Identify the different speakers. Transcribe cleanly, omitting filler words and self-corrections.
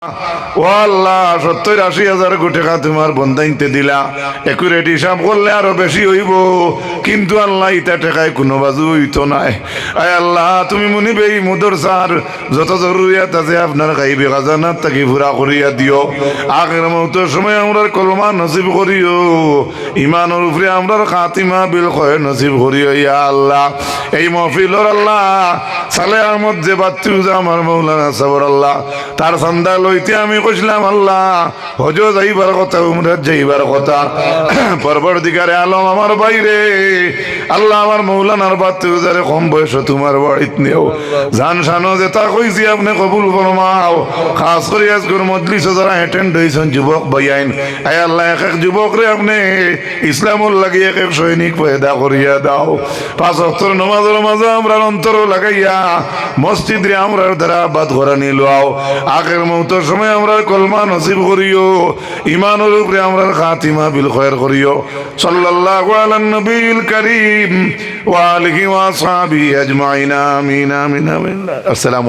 Speaker 1: ও আল্লাহ 70-80 কোটি টাকা তোমার বন্ধাইতে দিলা, একুরেট হিসাব করলে আরো বেশি হইব, কিন্তু আল্লাহ ইটা টেকায় কোনো বাজু হইতো নাই। আয় আল্লাহ তুমি মনিবে এই মুদর সার যত জরুরিয়াত আছে আপনার গাইবে খাজানাত তাকে পুরা করিয়া দিও। আগের মতো সময় আমরা কলমা নসিব করিও, ইমানের উপরে আমরা খাতিমা বিল খয় নসিব করিও ইয়া আল্লাহ। এই মহফিলর আল্লাহ সালে আহমদ যে বাচ্চু আমার মৌলানা সাবর আল্লাহ তার সন্ধ্যা লইতে আমি কইছিলাম আল্লাহ হজ যাইবার কথা, উমরাত যাইবার কথা, পরবর্তীকারে আলম আমার বাইরে আল্লাহ আমার মৌলানার বাচ্চু যারে কম বয়স তোমার বাড়িত নেও জান শানো যেটা কইছি আপনি কবুল ফরমাও। খাস করে আজকের মজলিস যারা অ্যাটেন্ড হইছেন যুবক ভাইয়াইন, আয় আল্লাহ এক এক যুবক রে আপনি ইসলামুল লাগি এক এক সৈনিক পয়দা করিয়া দাও। 5 ওয়াক্তের নামাজের মাঝে আমরা অন্তর লাগাইয়া মসজিদ রে আমরা দ্বারা বাদ করা নিলাও। আগের মতো সময় আমরা কলমা নসিব করিও, ইমানের উপরে আমরা খাতিমা বিল খয়র করিও। সাল্লাল্লাহু আলান নবিল কারীম ওয়া আলিহি ওয়া আসহাবিহি আজমাইন। আমিন আমিন আমিন। আসসালামু